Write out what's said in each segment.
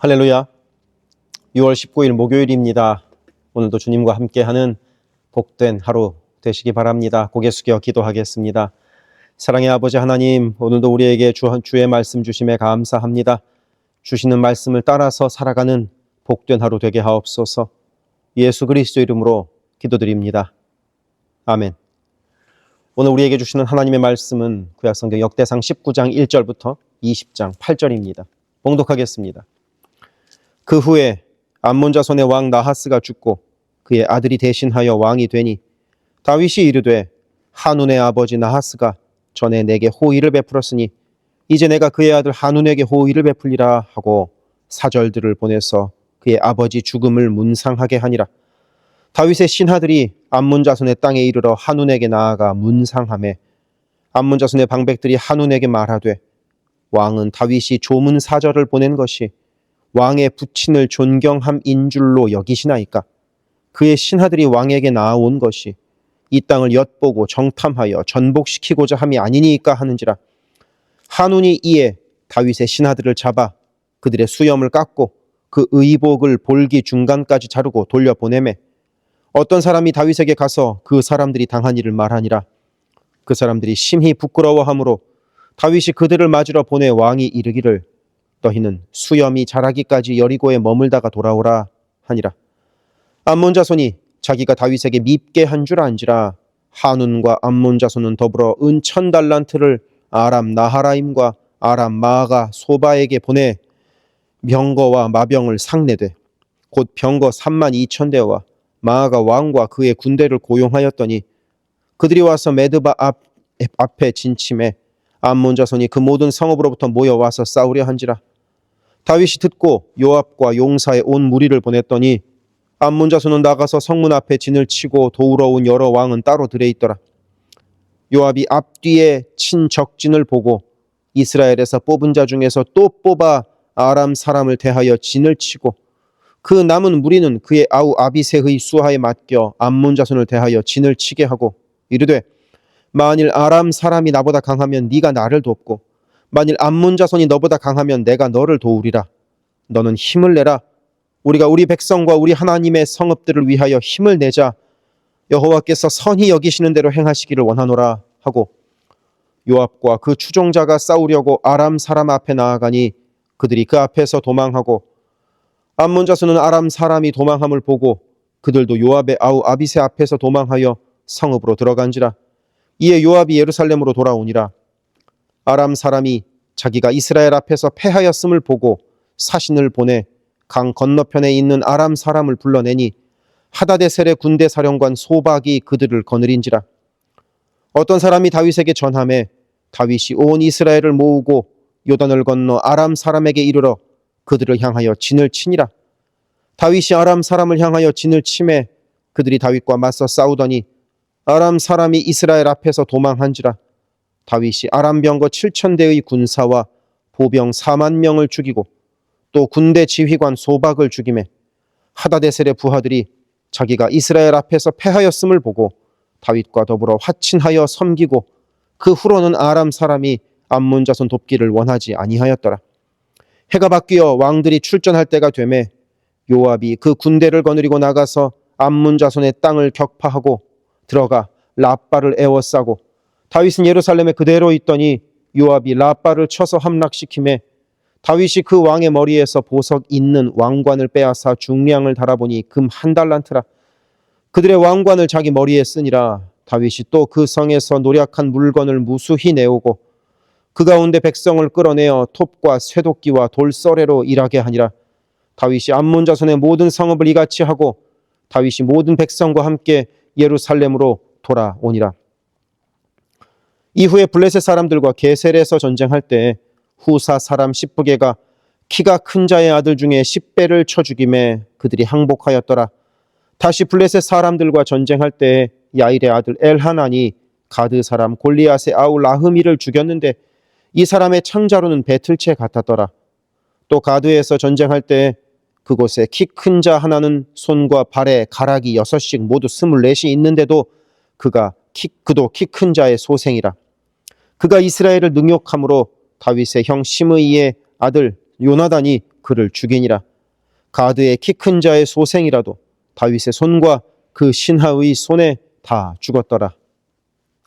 할렐루야. 6월 19일 목요일입니다. 오늘도 주님과 함께하는 복된 하루 되시기 바랍니다. 고개 숙여 기도하겠습니다. 사랑의 아버지 하나님, 오늘도 우리에게 주의 말씀 주심에 감사합니다. 주시는 말씀을 따라서 살아가는 복된 하루 되게 하옵소서. 예수 그리스도 이름으로 기도드립니다. 아멘. 오늘 우리에게 주시는 하나님의 말씀은 구약성경 역대상 19장 1절부터 20장 8절입니다. 봉독하겠습니다. 그 후에 암몬 자손의 왕 나하스가 죽고 그의 아들이 대신하여 왕이 되니 다윗이 이르되 한운의 아버지 나하스가 전에 내게 호의를 베풀었으니 이제 내가 그의 아들 한운에게 호의를 베풀리라 하고 사절들을 보내서 그의 아버지 죽음을 문상하게 하니라. 다윗의 신하들이 암몬 자손의 땅에 이르러 한운에게 나아가 문상하매 암몬 자손의 방백들이 한운에게 말하되 왕은 다윗이 조문 사절을 보낸 것이 왕의 부친을 존경함인 줄로 여기시나이까? 그의 신하들이 왕에게 나아온 것이 이 땅을 엿보고 정탐하여 전복시키고자 함이 아니니까 하는지라. 한운이 이에 다윗의 신하들을 잡아 그들의 수염을 깎고 그 의복을 볼기 중간까지 자르고 돌려보내매 어떤 사람이 다윗에게 가서 그 사람들이 당한 일을 말하니라. 그 사람들이 심히 부끄러워하므로 다윗이 그들을 맞으러 보내 왕이 이르기를 너희는 수염이 자라기까지 여리고에 머물다가 돌아오라 하니라. 암몬 자손이 자기가 다윗에게 밉게 한 줄 안지라. 한운과 암몬 자손은 더불어 은 1000달란트를 아람 나하라임과 아람 마아가 소바에게 보내 병거와 마병을 상내되 곧 병거 32,000대와 마아가 왕과 그의 군대를 고용하였더니 그들이 와서 메드바 앞에 진침해 암몬 자손이 그 모든 성읍으로부터 모여와서 싸우려 한지라. 다윗이 듣고 요압과 용사의 온 무리를 보냈더니 암몬 자손은 나가서 성문 앞에 진을 치고 도우러 온 여러 왕은 따로 들에 있더라. 요압이 앞뒤에 친 적진을 보고 이스라엘에서 뽑은 자 중에서 또 뽑아 아람 사람을 대하여 진을 치고 그 남은 무리는 그의 아우 아비새의 수하에 맡겨 암몬 자손을 대하여 진을 치게 하고 이르되 만일 아람 사람이 나보다 강하면 네가 나를 돕고 만일 암몬 자손이 너보다 강하면 내가 너를 도우리라. 너는 힘을 내라. 우리가 우리 백성과 우리 하나님의 성읍들을 위하여 힘을 내자. 여호와께서 선히 여기시는 대로 행하시기를 원하노라 하고 요압과 그 추종자가 싸우려고 아람 사람 앞에 나아가니 그들이 그 앞에서 도망하고 암몬 자손은 아람 사람이 도망함을 보고 그들도 요압의 아우 아비새 앞에서 도망하여 성읍으로 들어간지라. 이에 요압이 예루살렘으로 돌아오니라. 아람 사람이 자기가 이스라엘 앞에서 패하였음을 보고 사신을 보내 강 건너편에 있는 아람 사람을 불러내니 하다데셀의 군대 사령관 소박이 그들을 거느린지라. 어떤 사람이 다윗에게 전하매 다윗이 온 이스라엘을 모으고 요단을 건너 아람 사람에게 이르러 그들을 향하여 진을 치니라. 다윗이 아람 사람을 향하여 진을 치매 그들이 다윗과 맞서 싸우더니 아람 사람이 이스라엘 앞에서 도망한지라. 다윗이 아람 병거 7,000대의 군사와 보병 4만 명을 죽이고 또 군대 지휘관 소박을 죽이매 하다데셀의 부하들이 자기가 이스라엘 앞에서 패하였음을 보고 다윗과 더불어 화친하여 섬기고 그 후로는 아람 사람이 암몬 자손 돕기를 원하지 아니하였더라. 해가 바뀌어 왕들이 출전할 때가 되매 요압이 그 군대를 거느리고 나가서 암몬 자손의 땅을 격파하고 들어가 라빠를 에워싸고 다윗은 예루살렘에 그대로 있더니 요압이 라빠를 쳐서 함락시키매 다윗이 그 왕의 머리에서 보석 있는 왕관을 빼앗아 중량을 달아보니 금 1달란트라. 그들의 왕관을 자기 머리에 쓰니라. 다윗이 또 그 성에서 노략한 물건을 무수히 내오고 그 가운데 백성을 끌어내어 톱과 쇠도끼와 돌서래로 일하게 하니라. 다윗이 암몬 자손의 모든 성읍을 이같이 하고 다윗이 모든 백성과 함께 예루살렘으로 돌아오니라. 이후에 블레셋 사람들과 게셀에서 전쟁할 때 후사 사람 십부게가 키가 큰 자의 아들 중에 10배를 쳐 죽임에 그들이 항복하였더라. 다시 블레셋 사람들과 전쟁할 때 야일의 아들 엘하난이 가드 사람 골리앗의 아우 라흐미를 죽였는데 이 사람의 창자로는 배틀채 같았더라. 또 가드에서 전쟁할 때 그곳에 키 큰 자 하나는 손과 발에 가락이 6씩 모두 24이 있는데도 그도 키 큰 자의 소생이라. 그가 이스라엘을 능욕함으로 다윗의 형 시므이의 아들 요나단이 그를 죽이니라. 가드의 키 큰 자의 소생이라도 다윗의 손과 그 신하의 손에 다 죽었더라.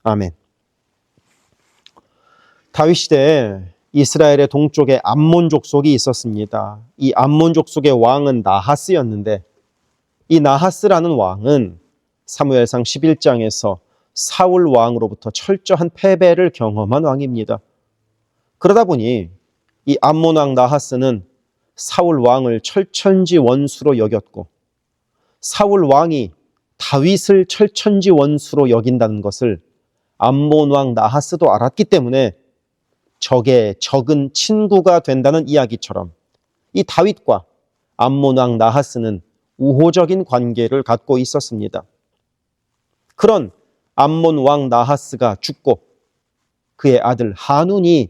아멘. 다윗 시대에 이스라엘의 동쪽에 암몬 족속이 있었습니다. 이 암몬 족속의 왕은 나하스였는데, 이 나하스라는 왕은 사무엘상 11장에서 사울 왕으로부터 철저한 패배를 경험한 왕입니다. 그러다 보니 이 암몬 왕 나하스는 사울 왕을 철천지 원수로 여겼고, 사울 왕이 다윗을 철천지 원수로 여긴다는 것을 암몬 왕 나하스도 알았기 때문에 적의 적은 친구가 된다는 이야기처럼 이 다윗과 암몬 왕 나하스는 우호적인 관계를 갖고 있었습니다. 그런 암몬 왕 나하스가 죽고 그의 아들 한운이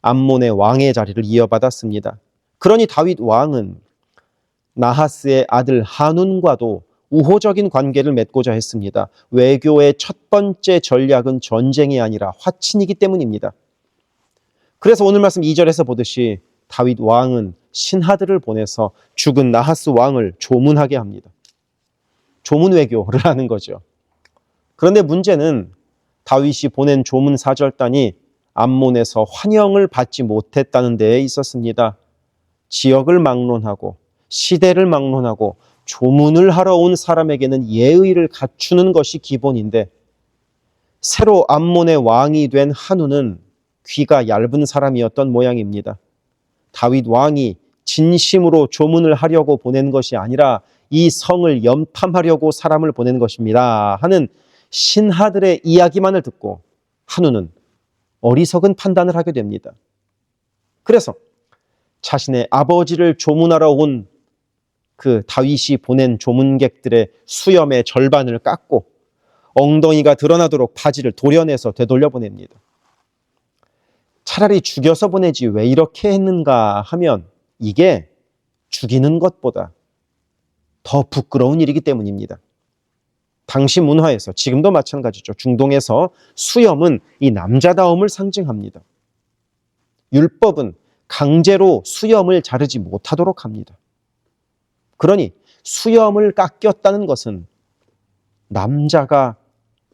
암몬의 왕의 자리를 이어받았습니다. 그러니 다윗 왕은 나하스의 아들 한운과도 우호적인 관계를 맺고자 했습니다. 외교의 첫 번째 전략은 전쟁이 아니라 화친이기 때문입니다. 그래서 오늘 말씀 2절에서 보듯이 다윗 왕은 신하들을 보내서 죽은 나하스 왕을 조문하게 합니다. 조문 외교를 하는 거죠. 그런데 문제는 다윗이 보낸 조문 사절단이 암몬에서 환영을 받지 못했다는 데에 있었습니다. 지역을 막론하고 시대를 막론하고 조문을 하러 온 사람에게는 예의를 갖추는 것이 기본인데, 새로 암몬의 왕이 된 한우는 귀가 얇은 사람이었던 모양입니다. 다윗 왕이 진심으로 조문을 하려고 보낸 것이 아니라 이 성을 염탐하려고 사람을 보낸 것입니다 하는 신하들의 이야기만을 듣고 한우는 어리석은 판단을 하게 됩니다. 그래서 자신의 아버지를 조문하러 온 그 다윗이 보낸 조문객들의 수염의 절반을 깎고 엉덩이가 드러나도록 바지를 도려내서 되돌려 보냅니다. 차라리 죽여서 보내지 왜 이렇게 했는가 하면 이게 죽이는 것보다 더 부끄러운 일이기 때문입니다. 당시 문화에서, 지금도 마찬가지죠. 중동에서 수염은 이 남자다움을 상징합니다. 율법은 강제로 수염을 자르지 못하도록 합니다. 그러니 수염을 깎였다는 것은 남자가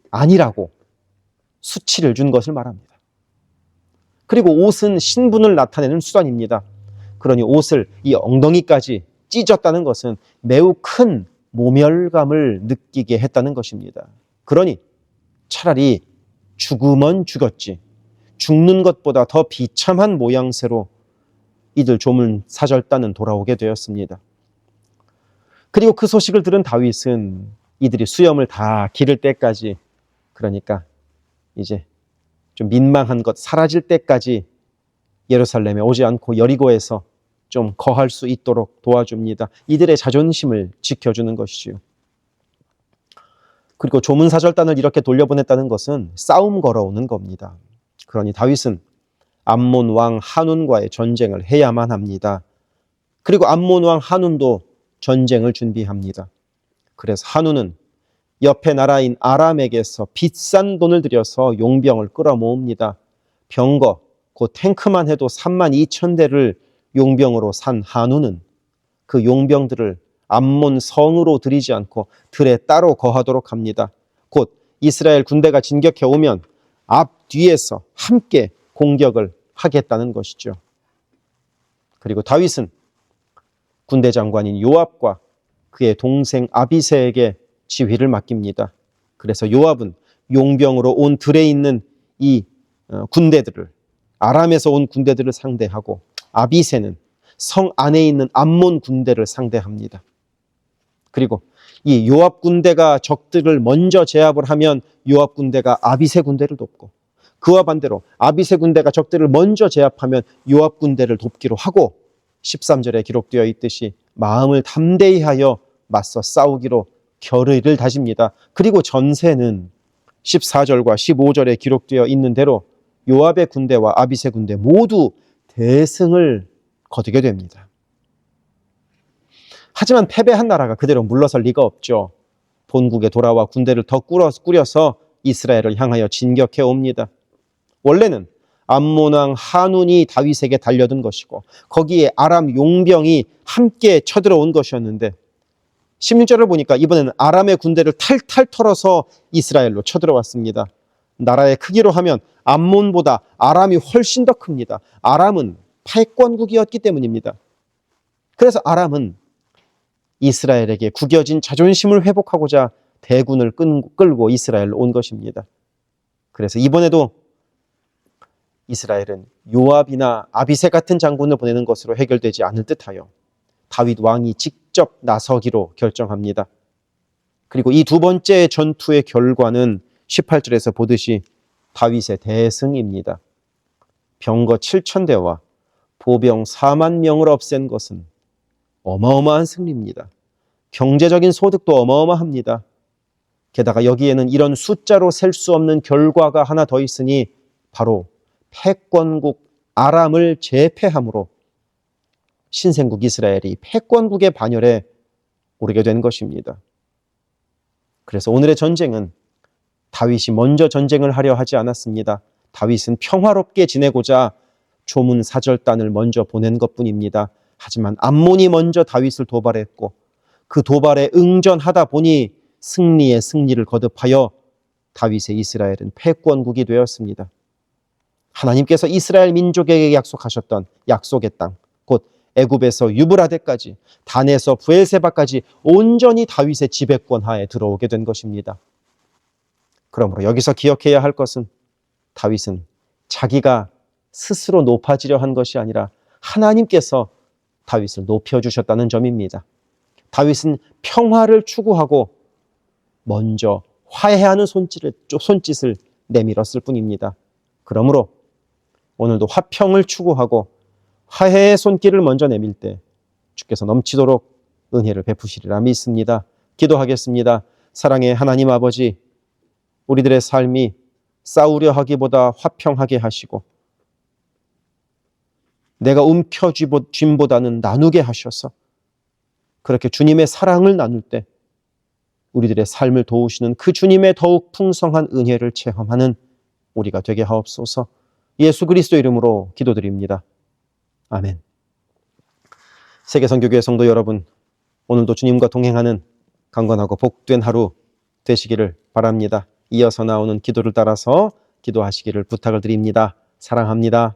아니라고 수치를 준 것을 말합니다. 그리고 옷은 신분을 나타내는 수단입니다. 그러니 옷을 이 엉덩이까지 찢었다는 것은 매우 큰 모멸감을 느끼게 했다는 것입니다. 그러니 차라리 죽으면 죽었지, 죽는 것보다 더 비참한 모양새로 이들 조문 사절단은 돌아오게 되었습니다. 그리고 그 소식을 들은 다윗은 이들이 수염을 다 기를 때까지, 그러니까 이제 좀 민망한 것 사라질 때까지 예루살렘에 오지 않고 여리고에서 좀 거할 수 있도록 도와줍니다. 이들의 자존심을 지켜주는 것이지요. 그리고 조문사절단을 이렇게 돌려보냈다는 것은 싸움 걸어오는 겁니다. 그러니 다윗은 암몬 왕 한운과의 전쟁을 해야만 합니다. 그리고 암몬 왕 한운도 전쟁을 준비합니다. 그래서 한운은 옆에 나라인 아람에게서 비싼 돈을 들여서 용병을 끌어모읍니다. 병거, 그 탱크만 해도 32,000대를 용병으로 산 한운은 그 용병들을 암몬 성으로 들이지 않고 들에 따로 거하도록 합니다. 곧 이스라엘 군대가 진격해 오면 앞 뒤에서 함께 공격을 하겠다는 것이죠. 그리고 다윗은 군대 장관인 요압과 그의 동생 아비새에게 지휘를 맡깁니다. 그래서 요압은 용병으로 온 들에 있는 이 군대들을, 아람에서 온 군대들을 상대하고, 아비새는 성 안에 있는 암몬 군대를 상대합니다. 그리고 이 요압 군대가 적들을 먼저 제압을 하면 요압 군대가 아비새 군대를 돕고, 그와 반대로 아비새 군대가 적들을 먼저 제압하면 요압 군대를 돕기로 하고, 13절에 기록되어 있듯이 마음을 담대히 하여 맞서 싸우기로 결의를 다집니다. 그리고 전세는 14절과 15절에 기록되어 있는 대로 요압의 군대와 아비새 군대 모두 대승을 거두게 됩니다. 하지만 패배한 나라가 그대로 물러설 리가 없죠. 본국에 돌아와 군대를 더 꾸려서 이스라엘을 향하여 진격해 옵니다. 원래는 암몬 왕 한운이 다윗에게 달려든 것이고 거기에 아람 용병이 함께 쳐들어온 것이었는데 16절을 보니까 이번에는 아람의 군대를 탈탈 털어서 이스라엘로 쳐들어왔습니다. 나라의 크기로 하면 암몬보다 아람이 훨씬 더 큽니다. 아람은 패권국이었기 때문입니다. 그래서 아람은 이스라엘에게 구겨진 자존심을 회복하고자 대군을 끌고 이스라엘로 온 것입니다. 그래서 이번에도 이스라엘은 요압이나 아비새 같은 장군을 보내는 것으로 해결되지 않을 듯하여 다윗 왕이 직접 나서기로 결정합니다. 그리고 이 두 번째 전투의 결과는 18절에서 보듯이 다윗의 대승입니다. 병거 7,000대와 보병 4만 명을 없앤 것은 어마어마한 승리입니다. 경제적인 소득도 어마어마합니다. 게다가 여기에는 이런 숫자로 셀 수 없는 결과가 하나 더 있으니 바로 패권국 아람을 제패함으로 신생국 이스라엘이 패권국의 반열에 오르게 된 것입니다. 그래서 오늘의 전쟁은 다윗이 먼저 전쟁을 하려 하지 않았습니다. 다윗은 평화롭게 지내고자 조문 사절단을 먼저 보낸 것뿐입니다. 하지만 암몬이 먼저 다윗을 도발했고 그 도발에 응전하다 보니 승리의 승리를 거듭하여 다윗의 이스라엘은 패권국이 되었습니다. 하나님께서 이스라엘 민족에게 약속하셨던 약속의 땅, 곧 애굽에서 유브라데까지 단에서 브엘세바까지 온전히 다윗의 지배권 하에 들어오게 된 것입니다. 그러므로 여기서 기억해야 할 것은 다윗은 자기가 스스로 높아지려 한 것이 아니라 하나님께서 다윗을 높여주셨다는 점입니다. 다윗은 평화를 추구하고 먼저 화해하는 손짓을 내밀었을 뿐입니다. 그러므로 오늘도 화평을 추구하고 화해의 손길을 먼저 내밀 때 주께서 넘치도록 은혜를 베푸시리라 믿습니다. 기도하겠습니다. 사랑의 하나님 아버지, 우리들의 삶이 싸우려 하기보다 화평하게 하시고 내가 움켜쥔보다는 나누게 하셔서 그렇게 주님의 사랑을 나눌 때 우리들의 삶을 도우시는 그 주님의 더욱 풍성한 은혜를 체험하는 우리가 되게 하옵소서. 예수 그리스도 이름으로 기도드립니다. 아멘. 세계선교교회 성도 여러분, 오늘도 주님과 동행하는 강건하고 복된 하루 되시기를 바랍니다. 이어서 나오는 기도를 따라서 기도하시기를 부탁을 드립니다. 사랑합니다.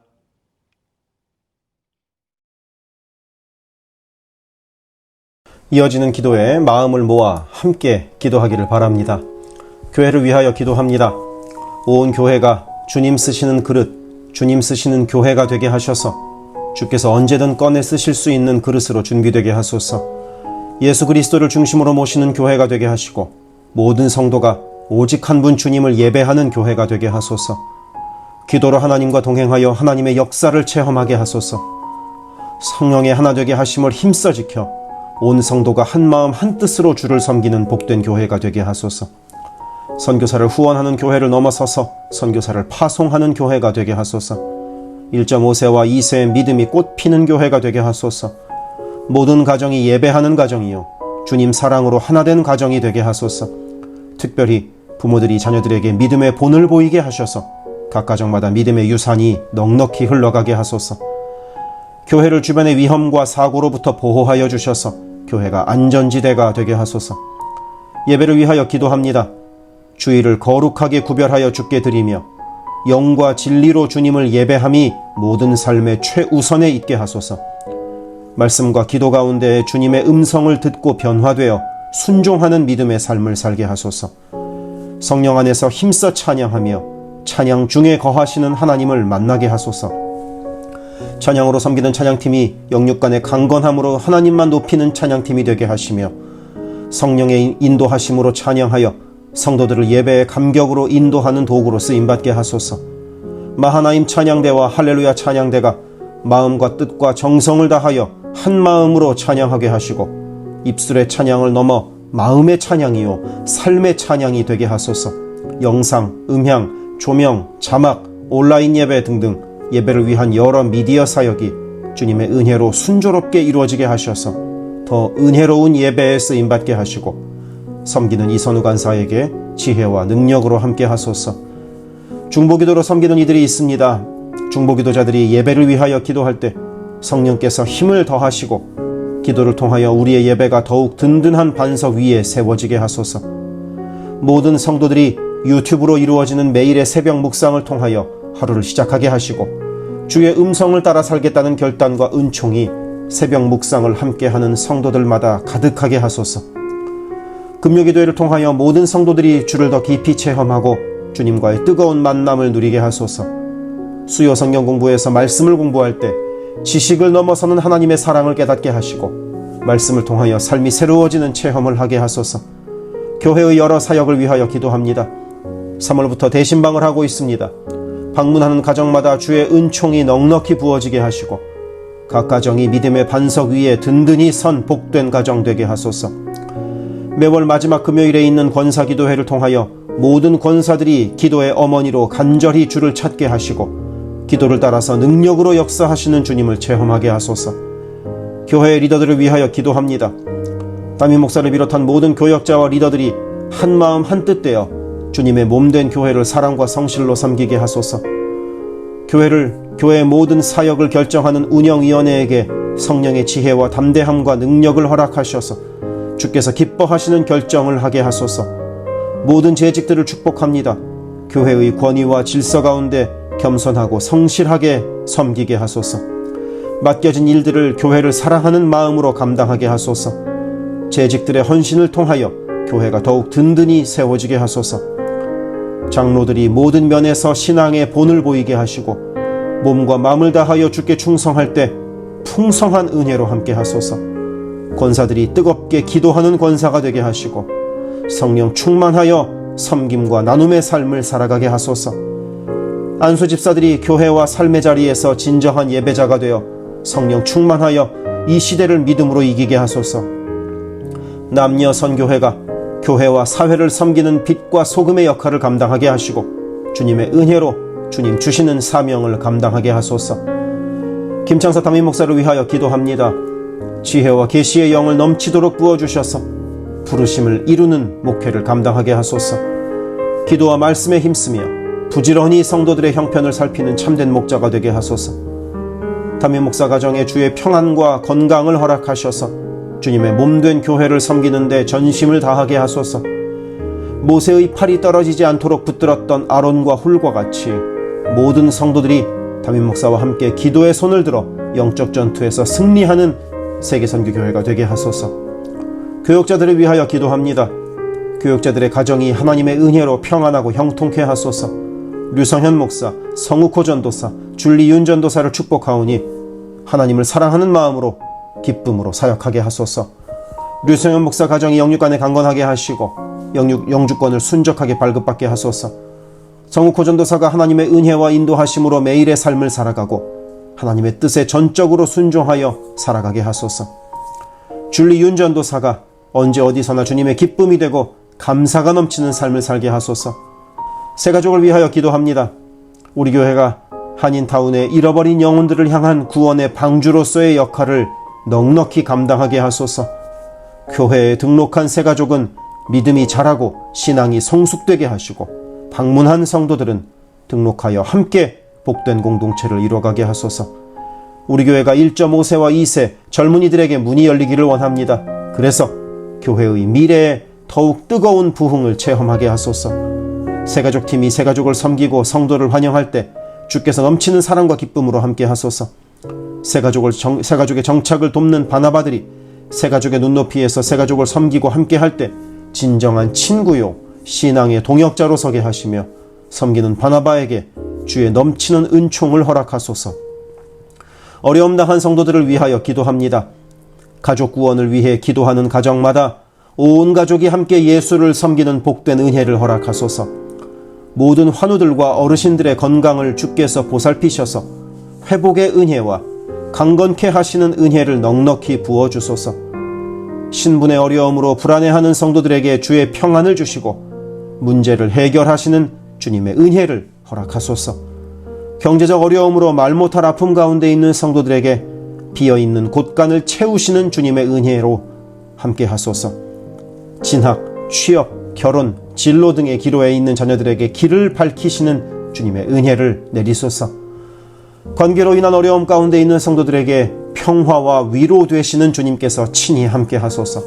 이어지는 기도에 마음을 모아 함께 기도하기를 바랍니다. 교회를 위하여 기도합니다. 온 교회가 주님 쓰시는 그릇, 주님 쓰시는 교회가 되게 하셔서 주께서 언제든 꺼내 쓰실 수 있는 그릇으로 준비되게 하소서. 예수 그리스도를 중심으로 모시는 교회가 되게 하시고 모든 성도가 오직 한 분 주님을 예배하는 교회가 되게 하소서. 기도로 하나님과 동행하여 하나님의 역사를 체험하게 하소서. 성령의 하나 되게 하심을 힘써 지켜 온 성도가 한 마음 한 뜻으로 주를 섬기는 복된 교회가 되게 하소서. 선교사를 후원하는 교회를 넘어서서 선교사를 파송하는 교회가 되게 하소서. 1.5세와 2세의 믿음이 꽃피는 교회가 되게 하소서. 모든 가정이 예배하는 가정이요 주님 사랑으로 하나 된 가정이 되게 하소서. 특별히 부모들이 자녀들에게 믿음의 본을 보이게 하셔서 각 가정마다 믿음의 유산이 넉넉히 흘러가게 하소서. 교회를 주변의 위험과 사고로부터 보호하여 주셔서 교회가 안전지대가 되게 하소서. 예배를 위하여 기도합니다. 주일을 거룩하게 구별하여 주께 드리며 영과 진리로 주님을 예배함이 모든 삶의 최우선에 있게 하소서. 말씀과 기도 가운데 주님의 음성을 듣고 변화되어 순종하는 믿음의 삶을 살게 하소서. 성령 안에서 힘써 찬양하며 찬양 중에 거하시는 하나님을 만나게 하소서. 찬양으로 섬기는 찬양팀이 영육간의 강건함으로 하나님만 높이는 찬양팀이 되게 하시며 성령의 인도하심으로 찬양하여 성도들을 예배의 감격으로 인도하는 도구로 쓰임받게 하소서. 마하나임 찬양대와 할렐루야 찬양대가 마음과 뜻과 정성을 다하여 한 마음으로 찬양하게 하시고 입술의 찬양을 넘어 마음의 찬양이요 삶의 찬양이 되게 하소서. 영상, 음향, 조명, 자막, 온라인 예배 등등 예배를 위한 여러 미디어 사역이 주님의 은혜로 순조롭게 이루어지게 하셔서 더 은혜로운 예배에 쓰임받게 하시고 섬기는 이선우 간사에게 지혜와 능력으로 함께 하소서. 중보기도로 섬기는 이들이 있습니다. 중보기도자들이 예배를 위하여 기도할 때 성령께서 힘을 더하시고 기도를 통하여 우리의 예배가 더욱 든든한 반석 위에 세워지게 하소서. 모든 성도들이 유튜브로 이루어지는 매일의 새벽 묵상을 통하여 하루를 시작하게 하시고 주의 음성을 따라 살겠다는 결단과 은총이 새벽 묵상을 함께하는 성도들마다 가득하게 하소서. 금요기도회를 통하여 모든 성도들이 주를 더 깊이 체험하고 주님과의 뜨거운 만남을 누리게 하소서. 수요 성경 공부에서 말씀을 공부할 때 지식을 넘어서는 하나님의 사랑을 깨닫게 하시고 말씀을 통하여 삶이 새로워지는 체험을 하게 하소서. 교회의 여러 사역을 위하여 기도합니다. 3월부터 대신방을 하고 있습니다. 방문하는 가정마다 주의 은총이 넉넉히 부어지게 하시고 각 가정이 믿음의 반석 위에 든든히 선 복된 가정 되게 하소서. 매월 마지막 금요일에 있는 권사기도회를 통하여 모든 권사들이 기도의 어머니로 간절히 주를 찾게 하시고 기도를 따라서 능력으로 역사하시는 주님을 체험하게 하소서. 교회의 리더들을 위하여 기도합니다. 담임 목사를 비롯한 모든 교역자와 리더들이 한마음 한뜻 되어 주님의 몸된 교회를 사랑과 성실로 섬기게 하소서. 교회의 모든 사역을 결정하는 운영위원회에게 성령의 지혜와 담대함과 능력을 허락하셔서 주께서 기뻐하시는 결정을 하게 하소서. 모든 재직들을 축복합니다. 교회의 권위와 질서 가운데 겸손하고 성실하게 섬기게 하소서. 맡겨진 일들을 교회를 사랑하는 마음으로 감당하게 하소서. 재직들의 헌신을 통하여 교회가 더욱 든든히 세워지게 하소서. 장로들이 모든 면에서 신앙의 본을 보이게 하시고 몸과 마음을 다하여 주께 충성할 때 풍성한 은혜로 함께 하소서. 권사들이 뜨겁게 기도하는 권사가 되게 하시고 성령 충만하여 섬김과 나눔의 삶을 살아가게 하소서. 안수 집사들이 교회와 삶의 자리에서 진정한 예배자가 되어 성령 충만하여 이 시대를 믿음으로 이기게 하소서. 남녀 선교회가 교회와 사회를 섬기는 빛과 소금의 역할을 감당하게 하시고 주님의 은혜로 주님 주시는 사명을 감당하게 하소서. 김창사 담임 목사를 위하여 기도합니다. 지혜와 계시의 영을 넘치도록 부어주셔서 부르심을 이루는 목회를 감당하게 하소서. 기도와 말씀에 힘쓰며 부지런히 성도들의 형편을 살피는 참된 목자가 되게 하소서. 담임 목사 가정에 주의 평안과 건강을 허락하셔서 주님의 몸된 교회를 섬기는 데 전심을 다하게 하소서. 모세의 팔이 떨어지지 않도록 붙들었던 아론과 훌과 같이 모든 성도들이 담임 목사와 함께 기도의 손을 들어 영적 전투에서 승리하는 세계선교교회가 되게 하소서. 교역자들을 위하여 기도합니다. 교역자들의 가정이 하나님의 은혜로 평안하고 형통케 하소서. 류성현 목사, 성욱호 전도사, 줄리윤 전도사를 축복하오니 하나님을 사랑하는 마음으로 기쁨으로 사역하게 하소서. 류성현 목사 가정이 영육간에 강건하게 하시고 영주권을 순적하게 발급받게 하소서. 성욱호 전도사가 하나님의 은혜와 인도하심으로 매일의 삶을 살아가고 하나님의 뜻에 전적으로 순종하여 살아가게 하소서. 줄리윤 전도사가 언제 어디서나 주님의 기쁨이 되고 감사가 넘치는 삶을 살게 하소서. 새가족을 위하여 기도합니다. 우리 교회가 한인타운의 잃어버린 영혼들을 향한 구원의 방주로서의 역할을 넉넉히 감당하게 하소서. 교회에 등록한 새가족은 믿음이 자라고 신앙이 성숙되게 하시고 방문한 성도들은 등록하여 함께 복된 공동체를 이뤄가게 하소서. 우리 교회가 1.5세와 2세 젊은이들에게 문이 열리기를 원합니다. 그래서 교회의 미래에 더욱 뜨거운 부흥을 체험하게 하소서. 새가족팀이 새가족을 섬기고 성도를 환영할 때 주께서 넘치는 사랑과 기쁨으로 함께 하소서. 새가족의 정착을 돕는 바나바들이 새가족의 눈높이에서 새가족을 섬기고 함께 할 때 진정한 친구요 신앙의 동역자로 서게 하시며 섬기는 바나바에게 주의 넘치는 은총을 허락하소서. 어려움 당한 성도들을 위하여 기도합니다. 가족 구원을 위해 기도하는 가정마다 온 가족이 함께 예수를 섬기는 복된 은혜를 허락하소서. 모든 환우들과 어르신들의 건강을 주께서 보살피셔서 회복의 은혜와 강건케 하시는 은혜를 넉넉히 부어주소서. 신분의 어려움으로 불안해하는 성도들에게 주의 평안을 주시고 문제를 해결하시는 주님의 은혜를 허락하소서. 경제적 어려움으로 말 못할 아픔 가운데 있는 성도들에게 비어있는 곳간을 채우시는 주님의 은혜로 함께 하소서. 진학, 취업, 결혼, 진로 등의 기로에 있는 자녀들에게 길을 밝히시는 주님의 은혜를 내리소서. 관계로 인한 어려움 가운데 있는 성도들에게 평화와 위로 되시는 주님께서 친히 함께 하소서.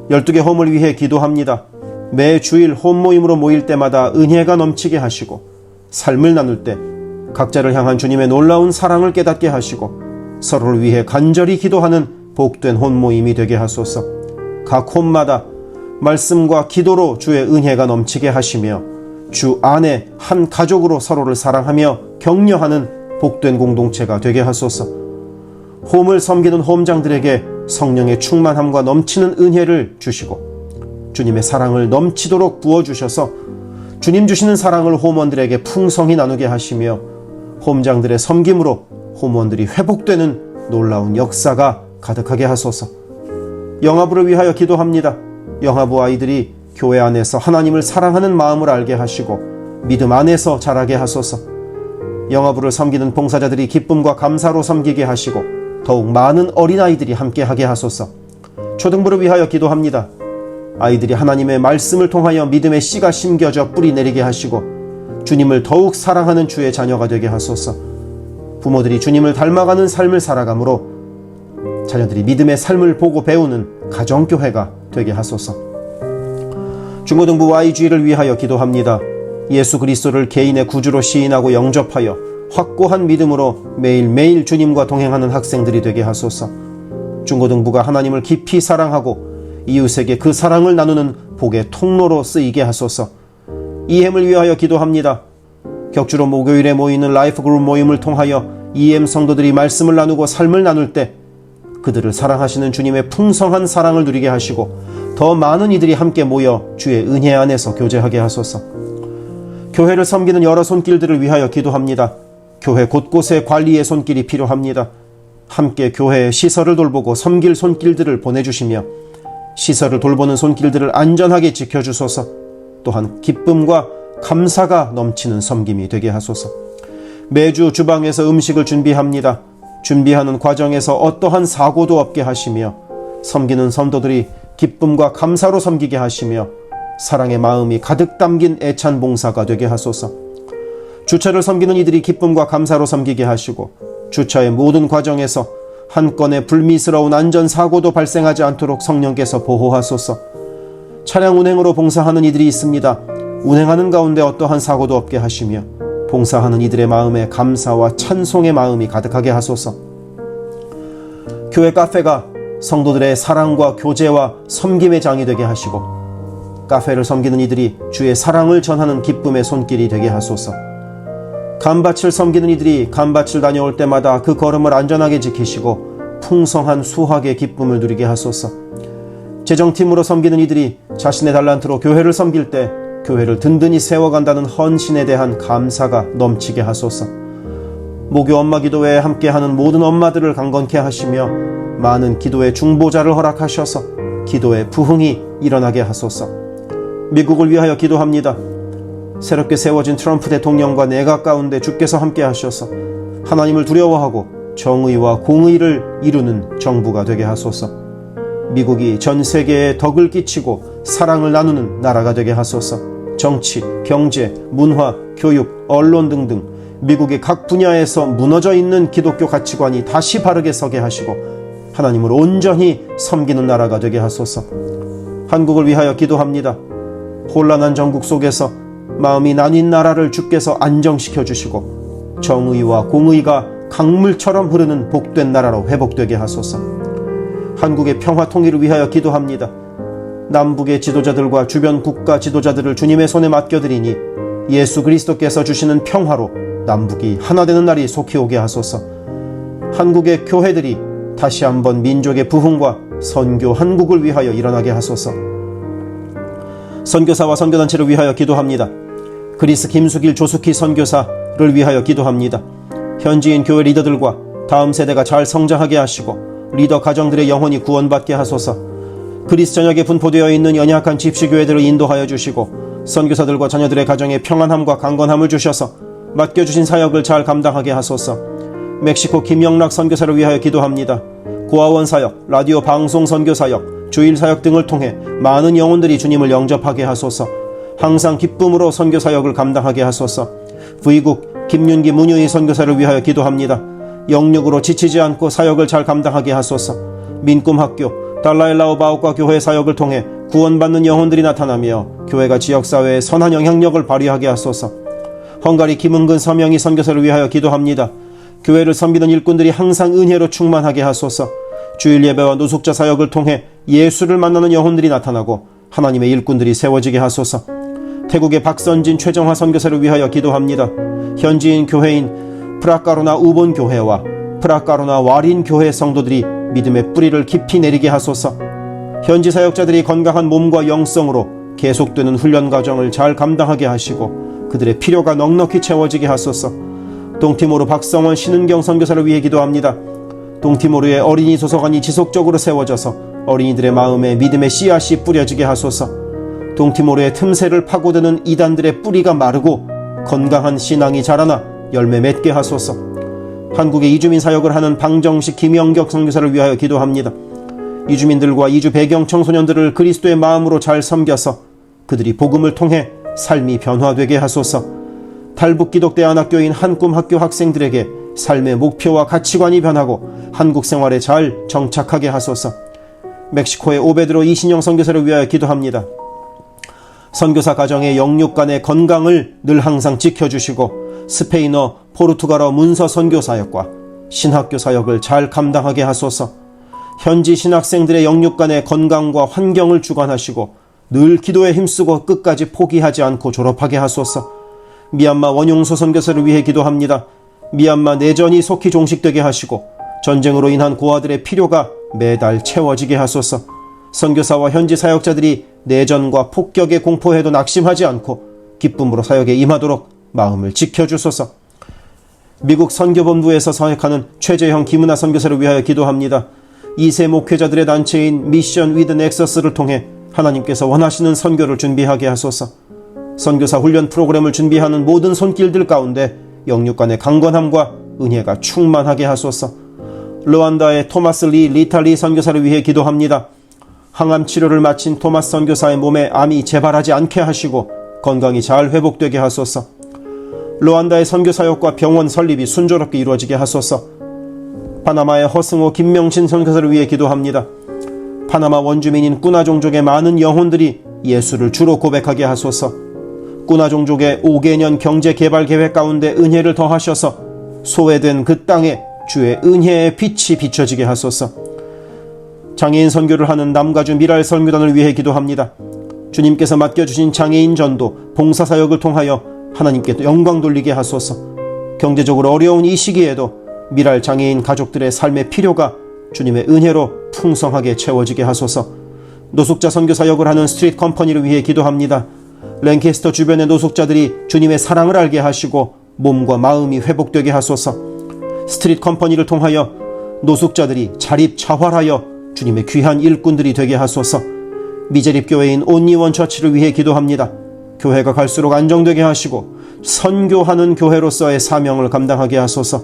12개 홈을 위해 기도합니다. 매 주일 홈 모임으로 모일 때마다 은혜가 넘치게 하시고 삶을 나눌 때 각자를 향한 주님의 놀라운 사랑을 깨닫게 하시고 서로를 위해 간절히 기도하는 복된 홈 모임이 되게 하소서. 각 홈마다 말씀과 기도로 주의 은혜가 넘치게 하시며 주 안에 한 가족으로 서로를 사랑하며 격려하는 복된 공동체가 되게 하소서. 홈을 섬기는 홈장들에게 성령의 충만함과 넘치는 은혜를 주시고 주님의 사랑을 넘치도록 부어주셔서 주님 주시는 사랑을 홈원들에게 풍성히 나누게 하시며 홈장들의 섬김으로 홈원들이 회복되는 놀라운 역사가 가득하게 하소서. 영아부를 위하여 기도합니다. 영아부 아이들이 교회 안에서 하나님을 사랑하는 마음을 알게 하시고 믿음 안에서 자라게 하소서. 영아부를 섬기는 봉사자들이 기쁨과 감사로 섬기게 하시고 더욱 많은 어린아이들이 함께하게 하소서. 초등부를 위하여 기도합니다. 아이들이 하나님의 말씀을 통하여 믿음의 씨가 심겨져 뿌리 내리게 하시고 주님을 더욱 사랑하는 주의 자녀가 되게 하소서. 부모들이 주님을 닮아가는 삶을 살아가므로 자녀들이 믿음의 삶을 보고 배우는 가정교회가 되게 하소서. 중고등부 YG를 위하여 기도합니다. 예수 그리스도를 개인의 구주로 시인하고 영접하여 확고한 믿음으로 매일매일 주님과 동행하는 학생들이 되게 하소서. 중고등부가 하나님을 깊이 사랑하고 이웃에게 그 사랑을 나누는 복의 통로로 쓰이게 하소서. EM을 위하여 기도합니다. 격주로 목요일에 모이는 라이프 그룹 모임을 통하여 EM 성도들이 말씀을 나누고 삶을 나눌 때 그들을 사랑하시는 주님의 풍성한 사랑을 누리게 하시고 더 많은 이들이 함께 모여 주의 은혜 안에서 교제하게 하소서. 교회를 섬기는 여러 손길들을 위하여 기도합니다. 교회 곳곳에 관리의 손길이 필요합니다. 함께 교회의 시설을 돌보고 섬길 손길들을 보내주시며 시설을 돌보는 손길들을 안전하게 지켜주소서. 또한 기쁨과 감사가 넘치는 섬김이 되게 하소서. 매주 주방에서 음식을 준비합니다. 준비하는 과정에서 어떠한 사고도 없게 하시며 섬기는 성도들이 기쁨과 감사로 섬기게 하시며 사랑의 마음이 가득 담긴 애찬 봉사가 되게 하소서. 주차를 섬기는 이들이 기쁨과 감사로 섬기게 하시고 주차의 모든 과정에서 한 건의 불미스러운 안전사고도 발생하지 않도록 성령께서 보호하소서. 차량 운행으로 봉사하는 이들이 있습니다. 운행하는 가운데 어떠한 사고도 없게 하시며 봉사하는 이들의 마음에 감사와 찬송의 마음이 가득하게 하소서. 교회 카페가 성도들의 사랑과 교제와 섬김의 장이 되게 하시고 카페를 섬기는 이들이 주의 사랑을 전하는 기쁨의 손길이 되게 하소서. 감밭을 섬기는 이들이 감밭을 다녀올 때마다 그 걸음을 안전하게 지키시고 풍성한 수확의 기쁨을 누리게 하소서. 재정팀으로 섬기는 이들이 자신의 달란트로 교회를 섬길 때 교회를 든든히 세워간다는 헌신에 대한 감사가 넘치게 하소서. 목요 엄마 기도회에 함께하는 모든 엄마들을 강건케 하시며 많은 기도의 중보자를 허락하셔서 기도의 부흥이 일어나게 하소서. 미국을 위하여 기도합니다. 새롭게 세워진 트럼프 대통령과 내각 가운데 주께서 함께 하셔서 하나님을 두려워하고 정의와 공의를 이루는 정부가 되게 하소서. 미국이 전 세계에 덕을 끼치고 사랑을 나누는 나라가 되게 하소서. 정치, 경제, 문화, 교육, 언론 등등 미국의 각 분야에서 무너져 있는 기독교 가치관이 다시 바르게 서게 하시고 하나님을 온전히 섬기는 나라가 되게 하소서. 한국을 위하여 기도합니다. 혼란한 전국 속에서 마음이 나뉜 나라를 주께서 안정시켜 주시고 정의와 공의가 강물처럼 흐르는 복된 나라로 회복되게 하소서. 한국의 평화 통일을 위하여 기도합니다. 남북의 지도자들과 주변 국가 지도자들을 주님의 손에 맡겨드리니 예수 그리스도께서 주시는 평화로 남북이 하나 되는 날이 속히 오게 하소서. 한국의 교회들이 다시 한번 민족의 부흥과 선교 한국을 위하여 일어나게 하소서. 선교사와 선교단체를 위하여 기도합니다. 그리스 김수길 조숙희 선교사를 위하여 기도합니다. 현지인 교회 리더들과 다음 세대가 잘 성장하게 하시고 리더 가정들의 영혼이 구원받게 하소서. 그리스 전역에 분포되어 있는 연약한 집시교회들을 인도하여 주시고 선교사들과 자녀들의 가정에 평안함과 강건함을 주셔서 맡겨주신 사역을 잘 감당하게 하소서. 멕시코 김영락 선교사를 위하여 기도합니다. 고아원 사역, 라디오 방송 선교 사역, 주일 사역 등을 통해 많은 영혼들이 주님을 영접하게 하소서. 항상 기쁨으로 선교 사역을 감당하게 하소서. 부이국 김윤기 문유희 선교사를 위하여 기도합니다. 영육으로 지치지 않고 사역을 잘 감당하게 하소서. 민꿈학교, 달라일라오바오과 교회 사역을 통해 구원받는 영혼들이 나타나며 교회가 지역사회에 선한 영향력을 발휘하게 하소서. 헝가리 김은근 서명희 선교사를 위하여 기도합니다. 교회를 섬기는 일꾼들이 항상 은혜로 충만하게 하소서. 주일 예배와 노숙자 사역을 통해 예수를 만나는 영혼들이 나타나고 하나님의 일꾼들이 세워지게 하소서. 태국의 박선진 최정화 선교사를 위하여 기도합니다. 현지인 교회인 프라카로나 우본 교회와 프라카로나 와린 교회 성도들이 믿음의 뿌리를 깊이 내리게 하소서. 현지 사역자들이 건강한 몸과 영성으로 계속되는 훈련 과정을 잘 감당하게 하시고 그들의 필요가 넉넉히 채워지게 하소서. 동티모르 박성원 신은경 선교사를 위해 기도합니다. 동티모르의 어린이 도서관이 지속적으로 세워져서 어린이들의 마음에 믿음의 씨앗이 뿌려지게 하소서. 동티모르의 틈새를 파고드는 이단들의 뿌리가 마르고 건강한 신앙이 자라나 열매 맺게 하소서. 한국의 이주민 사역을 하는 방정식 김영격 선교사를 위하여 기도합니다. 이주민들과 이주 배경 청소년들을 그리스도의 마음으로 잘 섬겨서 그들이 복음을 통해 삶이 변화되게 하소서. 탈북기독대안학교인 한꿈학교 학생들에게 삶의 목표와 가치관이 변하고 한국 생활에 잘 정착하게 하소서. 멕시코의 오베드로 이신영 선교사를 위하여 기도합니다. 선교사 가정의 영육 간의 건강을 늘 항상 지켜주시고 스페인어, 포르투갈어 문서 선교 사역과 신학교 사역을 잘 감당하게 하소서. 현지 신학생들의 영육 간의 건강과 환경을 주관하시고 늘 기도에 힘쓰고 끝까지 포기하지 않고 졸업하게 하소서. 미얀마 원용소 선교사를 위해 기도합니다. 미얀마 내전이 속히 종식되게 하시고 전쟁으로 인한 고아들의 필요가 매달 채워지게 하소서. 선교사와 현지 사역자들이 내전과 폭격의 공포에도 낙심하지 않고 기쁨으로 사역에 임하도록 마음을 지켜주소서. 미국 선교본부에서 사역하는 최재형 김은하 선교사를 위하여 기도합니다. 2세 목회자들의 단체인 미션 위드 넥서스를 통해 하나님께서 원하시는 선교를 준비하게 하소서. 선교사 훈련 프로그램을 준비하는 모든 손길들 가운데 영육 간의 강건함과 은혜가 충만하게 하소서. 르완다의 토마스 리 리탈리 선교사를 위해 기도합니다. 항암 치료를 마친 토마스 선교사의 몸에 암이 재발하지 않게 하시고 건강이 잘 회복되게 하소서. 르완다의 선교사역과 병원 설립이 순조롭게 이루어지게 하소서. 파나마의 허승호 김명신 선교사를 위해 기도합니다. 파나마 원주민인 꾸나 종족의 많은 영혼들이 예수를 주로 고백하게 하소서. 꾸나 종족의 5개년 경제개발 계획 가운데 은혜를 더하셔서 소외된 그 땅에 주의 은혜의 빛이 비춰지게 하소서. 장애인 선교를 하는 남가주 미랄 선교단을 위해 기도합니다. 주님께서 맡겨주신 장애인 전도, 봉사사역을 통하여 하나님께 영광 돌리게 하소서. 경제적으로 어려운 이 시기에도 미랄 장애인 가족들의 삶의 필요가 주님의 은혜로 풍성하게 채워지게 하소서. 노숙자 선교사역을 하는 스트리트 컴퍼니를 위해 기도합니다. 랭캐스터 주변의 노숙자들이 주님의 사랑을 알게 하시고 몸과 마음이 회복되게 하소서. 스트리트 컴퍼니를 통하여 노숙자들이 자립자활하여 주님의 귀한 일꾼들이 되게 하소서. 미제립교회인 온리원 처치를 위해 기도합니다. 교회가 갈수록 안정되게 하시고 선교하는 교회로서의 사명을 감당하게 하소서.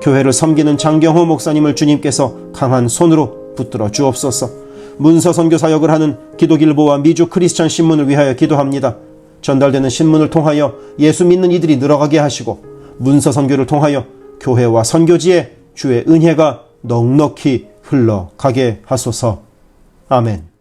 교회를 섬기는 장경호 목사님을 주님께서 강한 손으로 붙들어 주옵소서. 문서 선교 사역을 하는 기독일보와 미주 크리스천 신문을 위하여 기도합니다. 전달되는 신문을 통하여 예수 믿는 이들이 늘어가게 하시고 문서 선교를 통하여 교회와 선교지에 주의 은혜가 넉넉히 흘러가게 하소서. 아멘.